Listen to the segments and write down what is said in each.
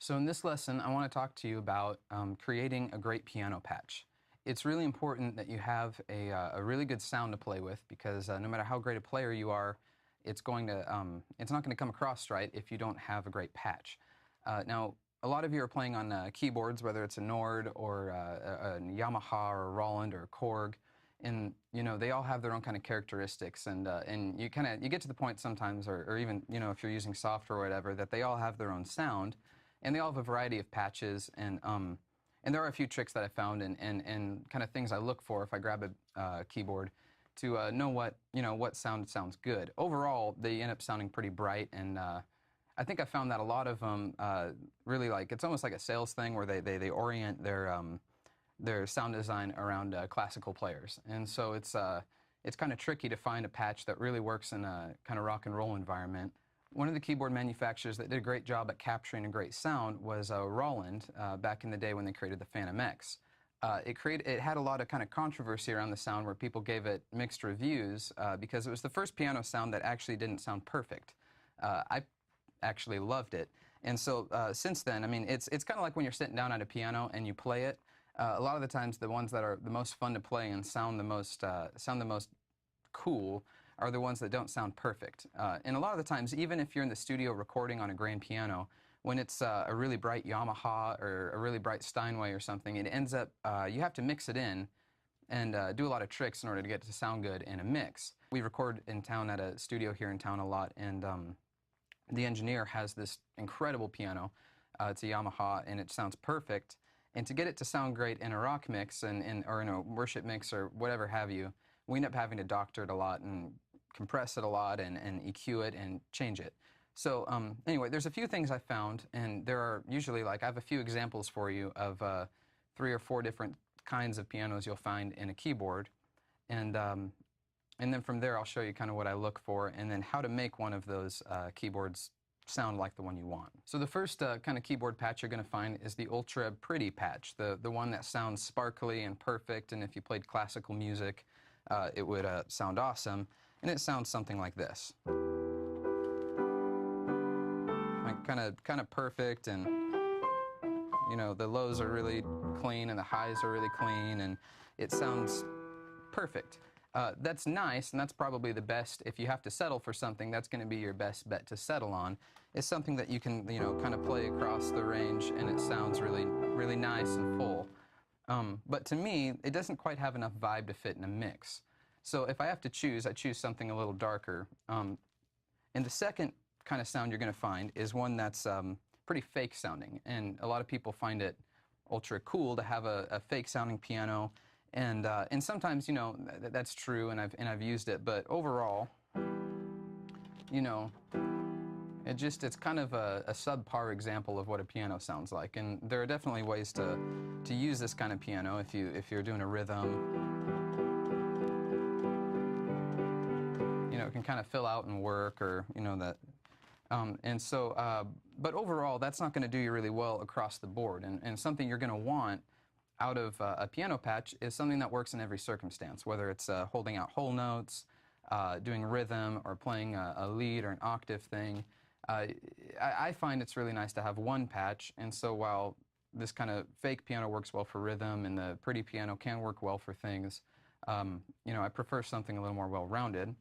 So in this lesson, I want to talk to you about creating a great piano patch. It's really important that you have a really good sound to play with because no matter how great a player you are, it's not going to come across right if you don't have a great patch. Now, a lot of you are playing on keyboards, whether it's a Nord or a Yamaha or a Roland or a Korg, and they all have their own kind of characteristics, and you get to the point sometimes, or even if you're using software or whatever, that they all have their own sound. And they all have a variety of patches, and there are a few tricks that I found and kind of things I look for if I grab a keyboard to know what sound sounds good. Overall, they end up sounding pretty bright, and I think I found that a lot of them really it's almost like a sales thing where they orient their sound design around classical players, and so it's kind of tricky to find a patch that really works in a kind of rock and roll environment. One of the keyboard manufacturers that did a great job at capturing a great sound was Roland back in the day when they created the Phantom X. It had a lot of kind of controversy around the sound where people gave it mixed reviews because it was the first piano sound that actually didn't sound perfect. I actually loved it. And so since then, I mean, it's kind of like when you're sitting down at a piano and you play it. A lot of the times the ones that are the most fun to play and sound the most cool are the ones that don't sound perfect. And a lot of the times, even if you're in the studio recording on a grand piano, when it's a really bright Yamaha or a really bright Steinway or something, it ends up, you have to mix it in and do a lot of tricks in order to get it to sound good in a mix. We record in town at a studio here in town a lot, and the engineer has this incredible piano. It's a Yamaha, and it sounds perfect. And to get it to sound great in a rock mix or in a worship mix or whatever have you, we end up having to doctor it a lot and compress it a lot and EQ it and change it. So anyway, there's a few things I found, and there are usually I have a few examples for you of 3 or 4 different kinds of pianos you'll find in a keyboard, and then from there I'll show you kind of what I look for and then how to make one of those keyboards sound like the one you want. So the first kind of keyboard patch you're going to find is the Ultra Pretty patch, the one that sounds sparkly and perfect, and if you played classical music, it would sound awesome, and it sounds something like this. Kind of perfect, and the lows are really clean and the highs are really clean, and it sounds perfect. That's nice, and that's probably the best. If you have to settle for something, that's going to be your best bet to settle on. It's something that you can kind of play across the range, and it sounds really, really nice and full. But to me, it doesn't quite have enough vibe to fit in a mix. So if I have to choose, I choose something a little darker. And the second kind of sound you're going to find is one that's pretty fake sounding. And a lot of people find it ultra cool to have a fake sounding piano. And sometimes, that's true, and I've used it. But overall, it's kind of a subpar example of what a piano sounds like. And there are definitely ways to use this kind of piano if you're doing a rhythm. It can kind of fill out and work, or that. But overall, that's not going to do you really well across the board. And something you're going to want out of a piano patch is something that works in every circumstance, whether it's holding out whole notes, doing rhythm, or playing a lead or an octave thing. I find it's really nice to have one patch, and so while this kind of fake piano works well for rhythm and the pretty piano can work well for things, I prefer something a little more well-rounded.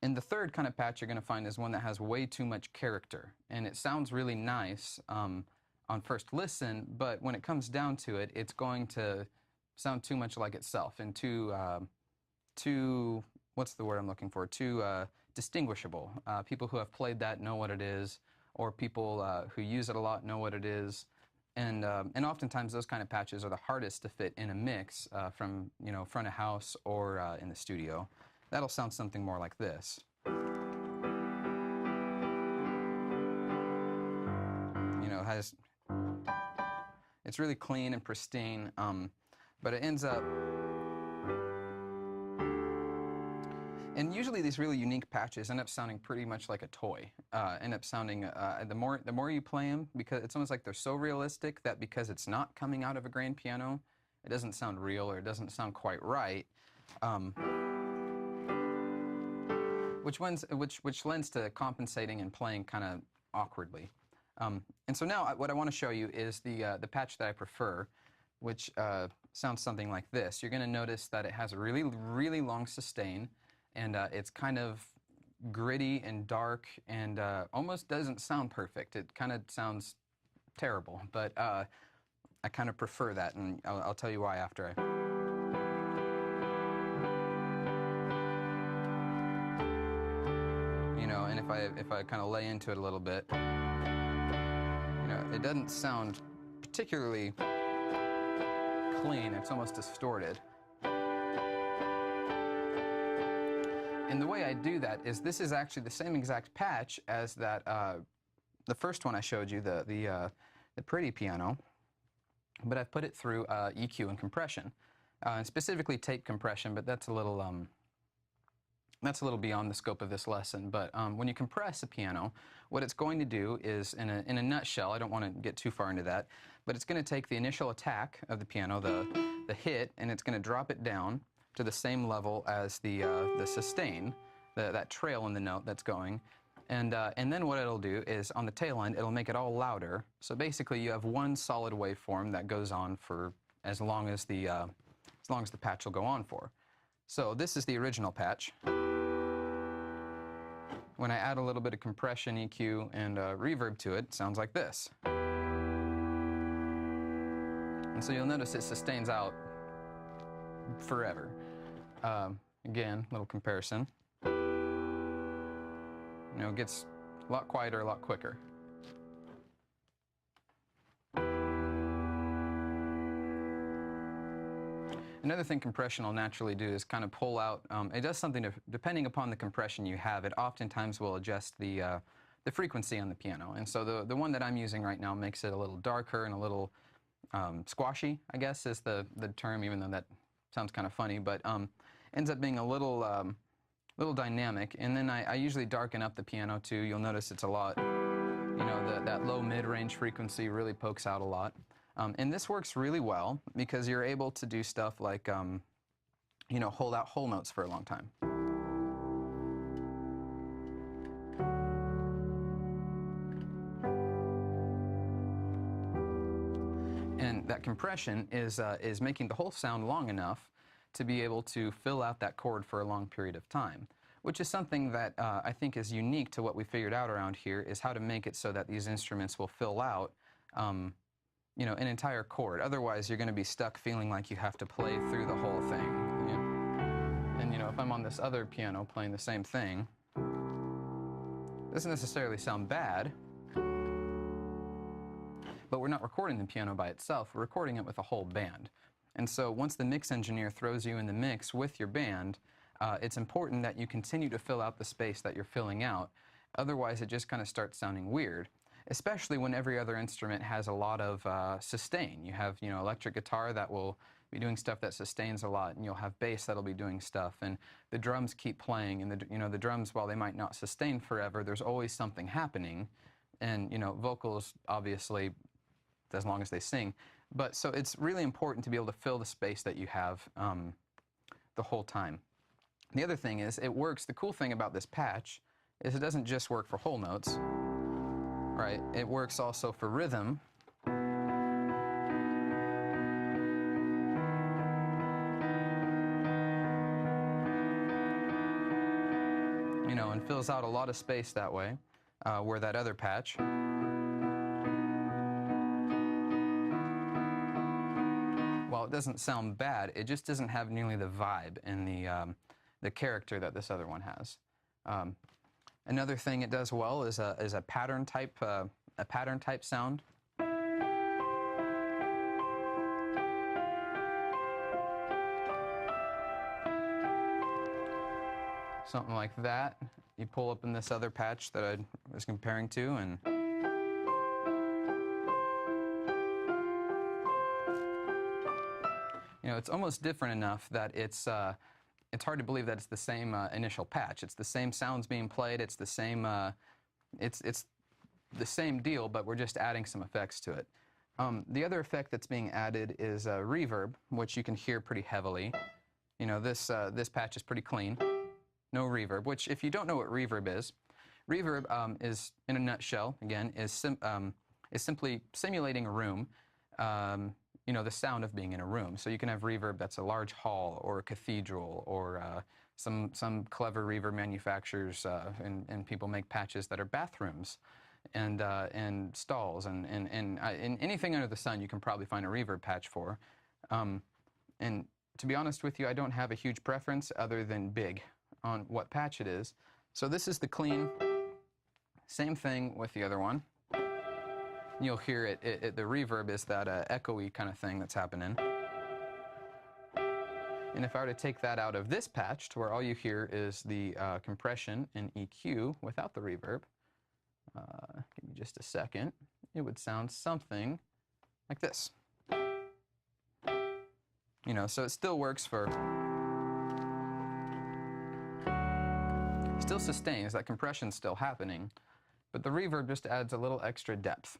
And the third kind of patch you're going to find is one that has way too much character, and it sounds really nice on first listen, but when it comes down to it, it's going to sound too much like itself and too what's the word I'm looking for? Too distinguishable. People who have played that know what it is, or people who use it a lot know what it is, and oftentimes those kind of patches are the hardest to fit in a mix from front of house or in the studio. That'll sound something more like this. It's really clean and pristine, but it ends up. And usually these really unique patches end up sounding pretty much like a toy. End up sounding the more you play them, because it's almost like they're so realistic that because it's not coming out of a grand piano, it doesn't sound real, or it doesn't sound quite right. Which lends to compensating and playing kind of awkwardly. And so now what I want to show you is the patch that I prefer, which sounds something like this. You're going to notice that it has a really, really long sustain, and it's kind of gritty and dark and almost doesn't sound perfect. It kind of sounds terrible, but I kind of prefer that, and I'll tell you why after I... You know, and if I kind of lay into it a little bit, you know, it doesn't sound particularly clean. It's almost distorted. And the way I do that is this is actually the same exact patch as that the first one I showed you, the pretty piano, but I've put it through EQ and compression, and specifically tape compression. But that's a little beyond the scope of this lesson. But when you compress a piano, what it's going to do is, in a nutshell, I don't want to get too far into that, but it's going to take the initial attack of the piano, the hit, and it's going to drop it down to the same level as the sustain, that trail in the note that's going. And then what it'll do is, on the tail end, it'll make it all louder. So basically, you have one solid waveform that goes on for as long as the patch will go on for. So this is the original patch. When I add a little bit of compression, EQ, and reverb to it, it sounds like this. And so you'll notice it sustains out forever. Again, little comparison. You know, it gets a lot quieter, a lot quicker. Another thing compression will naturally do is kind of pull out, it does something to, depending upon the compression you have, it oftentimes will adjust the frequency on the piano. And so the one that I'm using right now makes it a little darker and a little squashy, I guess is the term, even though that sounds kind of funny, but ends up being a little dynamic. And then I usually darken up the piano too. You'll notice it's a lot, you know, that low mid-range frequency really pokes out a lot. And this works really well because you're able to do stuff like, you know, hold out whole notes for a long time. And that compression is making the whole sound long enough to be able to fill out that chord for a long period of time, which is something that I think is unique to what we figured out around here, is how to make it so that these instruments will fill out you know, an entire chord. Otherwise, you're going to be stuck feeling like you have to play through the whole thing. You know? And, you know, if I'm on this other piano playing the same thing, it doesn't necessarily sound bad, but we're not recording the piano by itself. We're recording it with a whole band. And so once the mix engineer throws you in the mix with your band, it's important that you continue to fill out the space that you're filling out. Otherwise, it just kind of starts sounding weird, especially when every other instrument has a lot of sustain. You have, you know, electric guitar that will be doing stuff that sustains a lot, and you'll have bass that'll be doing stuff, and the drums keep playing, and you know, the drums, while they might not sustain forever, there's always something happening, and, you know, vocals, obviously, as long as they sing. But so it's really important to be able to fill the space that you have the whole time. The other thing is, it works, the cool thing about this patch is it doesn't just work for whole notes. Right, it works also for rhythm. You know, and fills out a lot of space that way, where that other patch, while it doesn't sound bad, it just doesn't have nearly the vibe and the character that this other one has. Another thing it does well is a pattern type sound. Something like that. You pull up in this other patch that I was comparing to, and you know, it's almost different enough that it's hard to believe that it's the same initial patch. It's the same sounds being played. It's the same. It's the same deal, but we're just adding some effects to it. The other effect that's being added is reverb, which you can hear pretty heavily. You know, this patch is pretty clean, no reverb. Which, if you don't know what reverb Reverb is, in a nutshell, again, is simply simulating a room, you know, the sound of being in a room. So you can have reverb that's a large hall or a cathedral or some clever reverb manufacturers and people make patches that are bathrooms and stalls and anything under the sun you can probably find a reverb patch for. And to be honest with you, I don't have a huge preference other than big on what patch it is. So this is the clean. Same thing with the other one. You'll hear it the reverb is that echoey kind of thing that's happening. And if I were to take that out of this patch to where all you hear is the compression and EQ without the reverb, give me just a second, it would sound something like this. You know, so it still works for, still sustains, that compression's still happening, but the reverb just adds a little extra depth.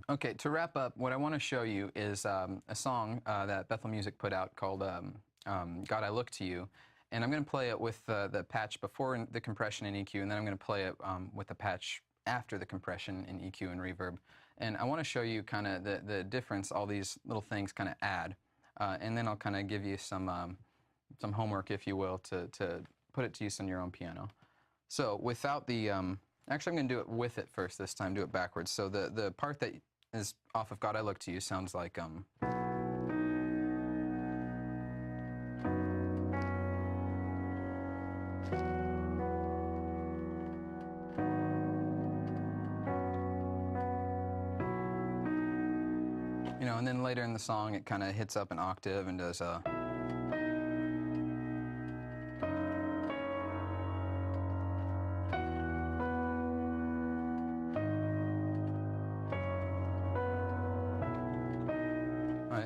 Okay, to wrap up, what I want to show you is a song that Bethel Music put out called God I Look to You. And I'm going to play it with the patch before the compression and EQ, and then I'm going to play it with the patch after the compression and EQ and reverb. And I want to show you kind of the difference all these little things kind of add. And then I'll kind of give you some homework, if you will, to put it to use on your own piano. So without the, actually I'm going to do it with it first this time, do it backwards. So the part that is off of God I Look to You sounds like you know, and then later in the song it kind of hits up an octave and does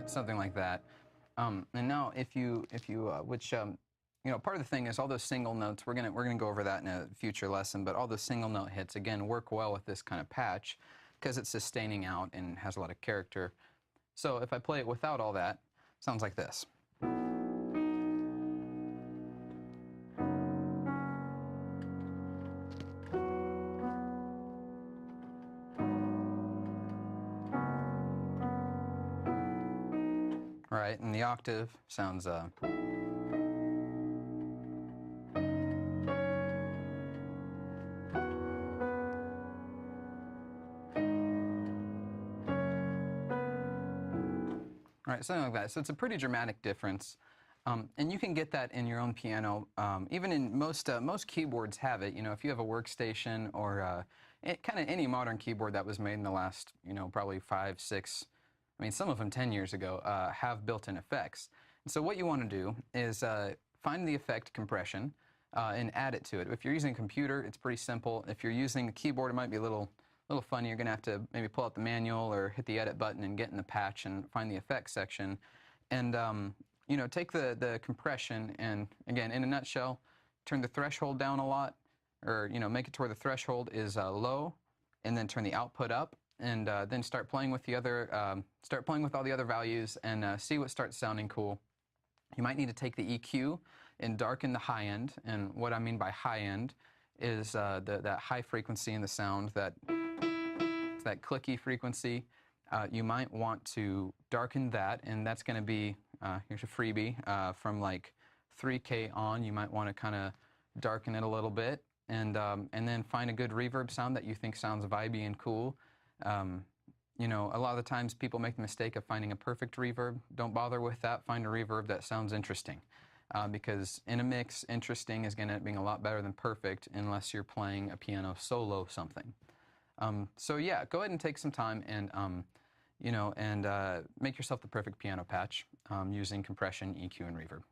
something like that. And now, if you which you know, part of the thing is all those single notes. We're gonna go over that in a future lesson. But all those single note hits again work well with this kind of patch because it's sustaining out and has a lot of character. So if I play it without all that, it sounds like this. Right, and the octave sounds right, something like that. So it's a pretty dramatic difference, and you can get that in your own piano. Even in most keyboards have it. You know, if you have a workstation or kind of any modern keyboard that was made in the last, you know, probably 5, 6. I mean, some of them 10 years ago have built-in effects. And so what you want to do is find the effect compression and add it to it. If you're using a computer, it's pretty simple. If you're using the keyboard, it might be a little funny. You're going to have to maybe pull out the manual or hit the edit button and get in the patch and find the effects section. And you know, take the compression and, again, in a nutshell, turn the threshold down a lot, or, you know, make it to where the threshold is low, and then turn the output up. And then start playing with the other, start playing with all the other values and see what starts sounding cool. You might need to take the EQ and darken the high end. And what I mean by high end is that high frequency in the sound, that clicky frequency. You might want to darken that, and that's going to be, here's a freebie, from like 3K on. You might want to kind of darken it a little bit, and then find a good reverb sound that you think sounds vibey and cool. You know, a lot of the times people make the mistake of finding a perfect reverb. Don't bother with that. Find a reverb that sounds interesting. Because in a mix, interesting is going to end up being a lot better than perfect unless you're playing a piano solo something. So yeah, go ahead and take some time and, you know, and make yourself the perfect piano patch using compression, EQ, and reverb.